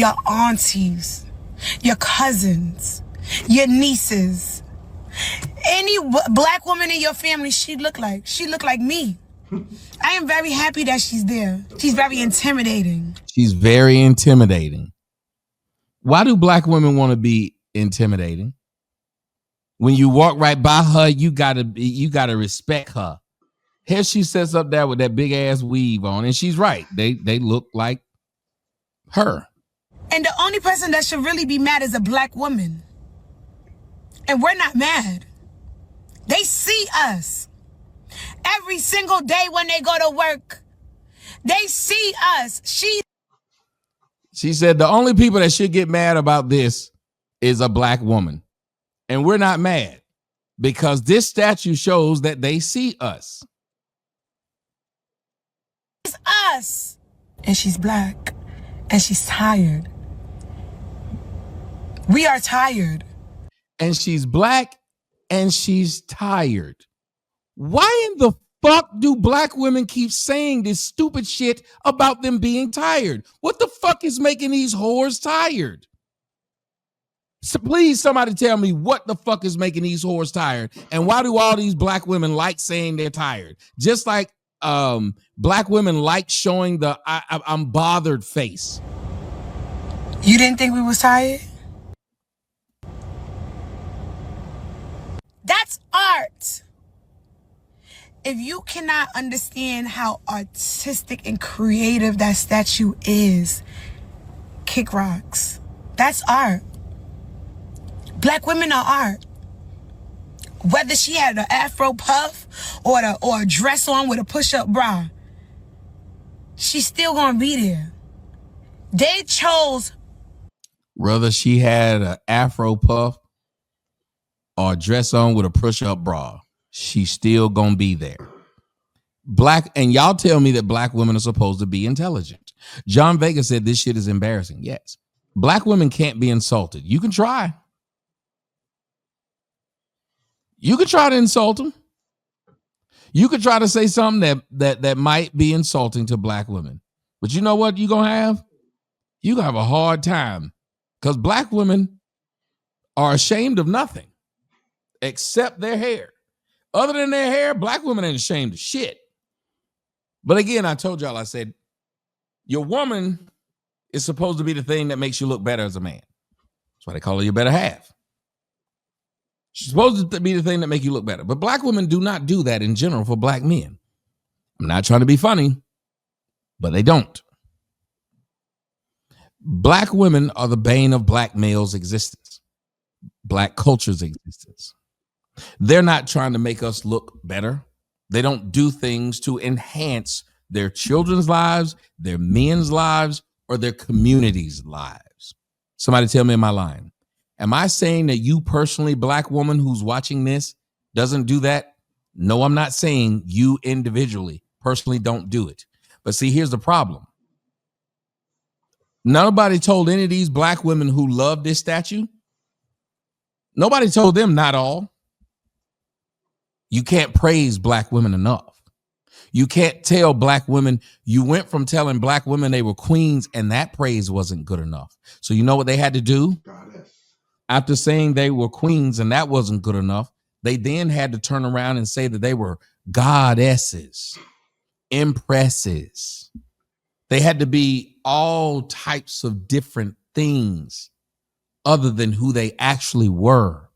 your aunties, your cousins, your nieces. Any black woman in your family, she look like me. I am very happy that she's there. She's very intimidating. She's very intimidating. Why do black women want to be intimidating? When you walk right by her, you gotta respect her. Here she sits up there with that big ass weave on, and she's right. They look like her. And the only person that should really be mad is a black woman. And we're not mad. They see us every single day when they go to work. They see us. She said the only people that should get mad about this is a black woman. And we're not mad because this statue shows that they see us. It's us. And she's black. And she's tired. We are tired. And she's black and she's tired. Why in the fuck do black women keep saying this stupid shit about them being tired? What the fuck is making these whores tired? So please, somebody tell me what the fuck is making these whores tired, and why do all these black women like saying they're tired? Just like black women like showing the I'm bothered face. You didn't think we was tired? That's art. If you cannot understand how artistic and creative that statue is, kick rocks. That's art. Black women are art. Whether she had an afro puff or a dress on with a push-up bra, she's still gonna be there. They chose. Whether she had an afro puff or a dress on with a push-up bra, she's still gonna be there. Black, and y'all tell me that black women are supposed to be intelligent. John Vega said this shit is embarrassing. Yes. Black women can't be insulted. You can try. You could try to insult them. You could try to say something that might be insulting to black women. But you know what you're going to have? You're going to have a hard time because black women are ashamed of nothing except their hair. Other than their hair, black women ain't ashamed of shit. But again, I told y'all, I said, your woman is supposed to be the thing that makes you look better as a man. That's why they call her your better half. She's supposed to be the thing that make you look better. But black women do not do that in general for black men. I'm not trying to be funny, but they don't. Black women are the bane of black males' existence, black culture's existence. They're not trying to make us look better. They don't do things to enhance their children's lives, their men's lives, or their community's lives. Somebody tell me, am I lying? Am I saying that you personally, black woman who's watching this, doesn't do that? No, I'm not saying you individually, personally don't do it. But see, here's the problem. Nobody told any of these black women who love this statue. Nobody told them not all. You can't praise black women enough. You can't tell black women, you went from telling black women they were queens and that praise wasn't good enough. So you know what they had to do? After saying they were queens and that wasn't good enough, they then had to turn around and say that they were goddesses, empresses. They had to be all types of different things other than who they actually were.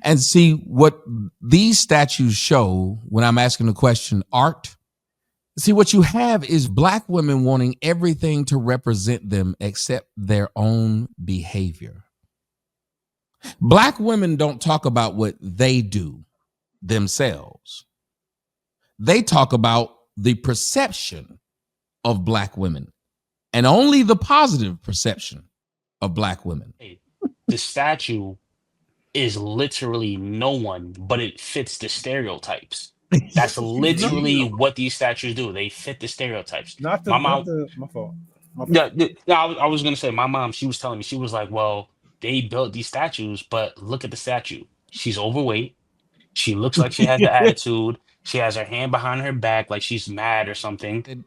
And see, what these statues show when I'm asking the question, art, see, what you have is black women wanting everything to represent them except their own behavior. Black women don't talk about what they do themselves. They talk about the perception of black women and only the positive perception of black women. The statue is literally no one, but it fits the stereotypes. That's literally what these statues do. They fit the stereotypes. My fault. Yeah, I was gonna say, my mom, she was telling me, she was like, well, they built these statues, but look at the statue. She's overweight. She looks like she has the attitude. She has her hand behind her back, like she's mad or something.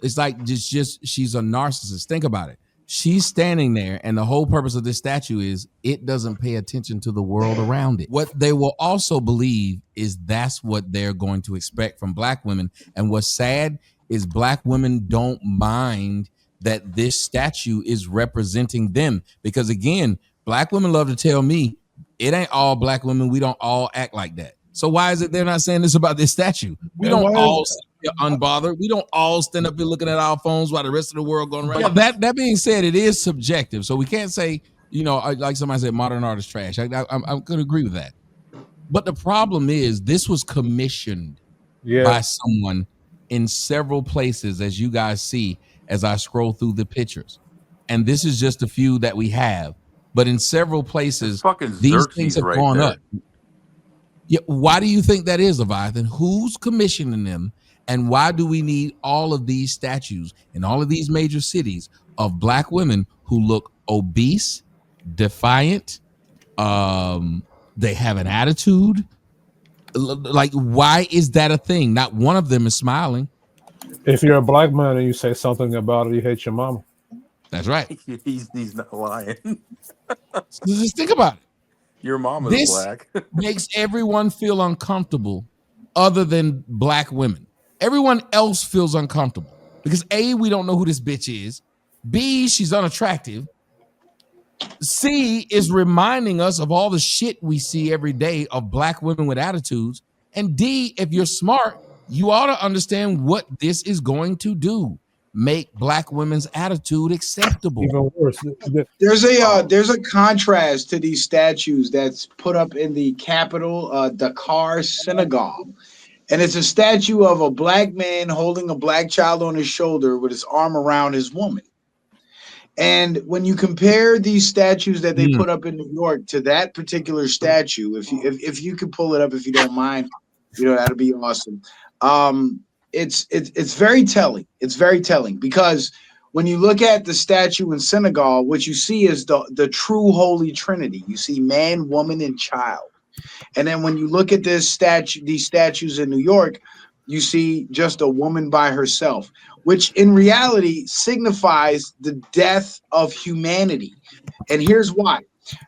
It's like just she's a narcissist. Think about it. She's standing there, and the whole purpose of this statue is it doesn't pay attention to the world around it. What they will also believe is that's what they're going to expect from black women. And what's sad is black women don't mind that this statue is representing them. Because again, black women love to tell me it ain't all black women. We don't all act like that. So why is it they're not saying this about this statue? We don't all unbothered. We don't all stand up here looking at our phones while the rest of the world going around. Yeah, that being said, it is subjective, so we can't say, like somebody said, modern art is trash. I could agree with that. But the problem is, this was commissioned by someone in several places, as you guys see as I scroll through the pictures, and this is just a few that we have. But in several places, these things have gone up. Yeah, why do you think that is, Leviathan? Who's commissioning them? And why do we need all of these statues in all of these major cities of black women who look obese, defiant? They have an attitude. Like, why is that a thing? Not one of them is smiling. If you're a black man and you say something about it, you hate your mama. That's right. He's not lying. So just think about it. Your mom is black. Makes everyone feel uncomfortable other than black women. Everyone else feels uncomfortable because A, we don't know who this bitch is. B, she's unattractive. C, is reminding us of all the shit we see every day of black women with attitudes. And D, if you're smart, you ought to understand what this is going to do. Make black women's attitude acceptable. Even worse. There's a contrast to these statues that's put up in the capital, Dakar, Senegal. And it's a statue of a black man holding a black child on his shoulder with his arm around his woman. And when you compare these statues that they put up in New York to that particular statue, if you could pull it up, if you don't mind, that'd be awesome. It's very telling. It's very telling because when you look at the statue in Senegal, what you see is the true Holy Trinity. You see man, woman, and child. And then when you look at these statues in New York, you see just a woman by herself, which in reality signifies the death of humanity. And here's why.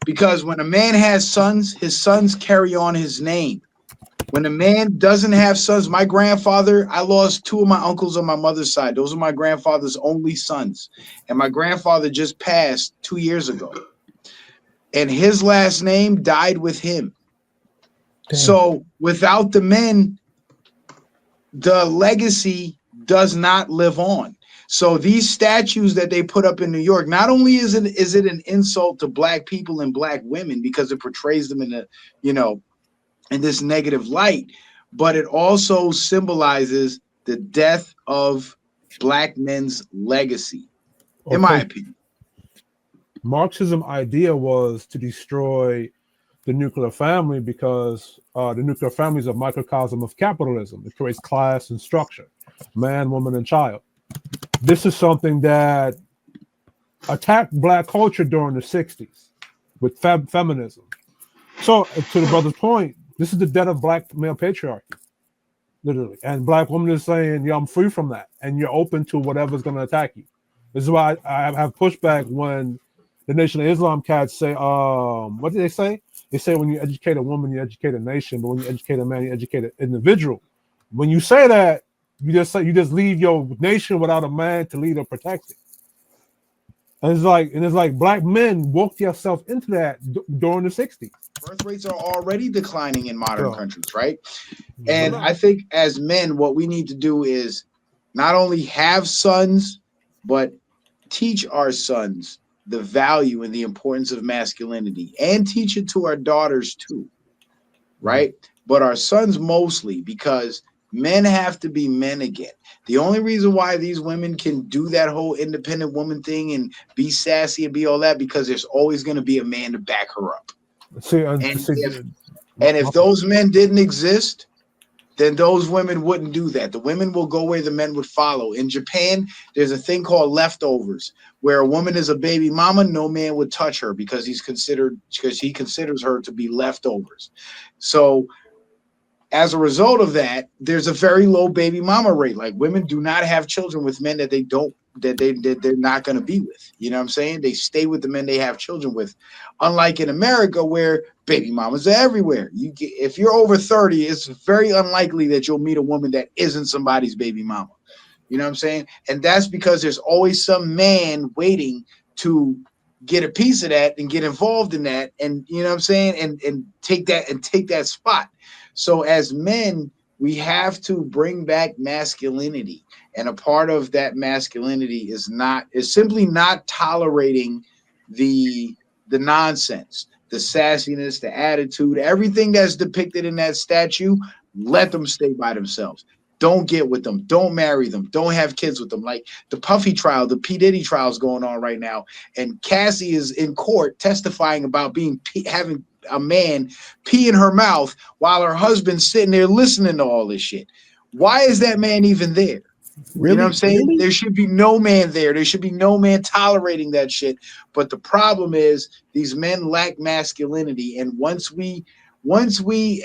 Because when a man has sons, his sons carry on his name. When a man doesn't have sons, my grandfather, I lost two of my uncles on my mother's side. Those are my grandfather's only sons. And my grandfather just passed 2 years ago. And his last name died with him. Damn. So without the men, the legacy does not live on. So these statues that they put up in New York, not only is it an insult to black people and black women because it portrays them in in this negative light, but it also symbolizes the death of black men's legacy, in my opinion. Marxism idea was to destroy the nuclear family because the nuclear family is a microcosm of capitalism. It creates class and structure, man, woman, and child. This is something that attacked black culture during the 60s with feminism. So to the brother's point, this is the death of black male patriarchy, literally. And black women is saying, I'm free from that. And you're open to whatever's going to attack you. This is why I have pushback when the Nation of Islam cats say, what do they say? They say when you educate a woman, you educate a nation, but when you educate a man, you educate an individual. When you say that, you just leave your nation without a man to lead or protect it. And it's like black men woke yourself into that during the 60s. Birth rates are already declining in modern countries, right? And I think as men, what we need to do is not only have sons, but teach our sons the value and the importance of masculinity and teach it to our daughters too, right? But our sons mostly, because men have to be men again. The only reason why these women can do that whole independent woman thing and be sassy and be all that, because there's always going to be a man to back her up. If those men didn't exist, then those women wouldn't do that. The women will go where the men would follow. In Japan, there's a thing called leftovers, where a woman is a baby mama, no man would touch her because he considers her to be leftovers. So as a result of that, there's a very low baby mama rate. Like women do not have children with men that they don't they're not going to be with. You know what I'm saying? They stay with the men they have children with. Unlike in America, where baby mamas are everywhere. If you're over 30, it's very unlikely that you'll meet a woman that isn't somebody's baby mama. You know what I'm saying? And that's because there's always some man waiting to get a piece of that and get involved in that, and you know what I'm saying, and take that spot. So as men, we have to bring back masculinity, and a part of that masculinity is simply not tolerating the nonsense, the sassiness, the attitude, everything that's depicted in that statue. Let them stay by themselves. Don't get with them. Don't marry them. Don't have kids with them. Like the Puffy trial, the P. Diddy trial is going on right now. And Cassie is in court testifying about having a man pee in her mouth while her husband's sitting there listening to all this shit. Why is that man even there? Really? You know what I'm saying? Really? There should be no man there. There should be no man tolerating that shit. But the problem is these men lack masculinity. And once we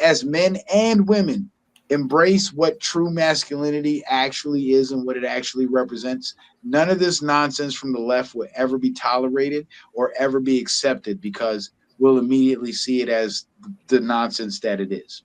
as men and women embrace what true masculinity actually is and what it actually represents, none of this nonsense from the left will ever be tolerated or ever be accepted, because we'll immediately see it as the nonsense that it is.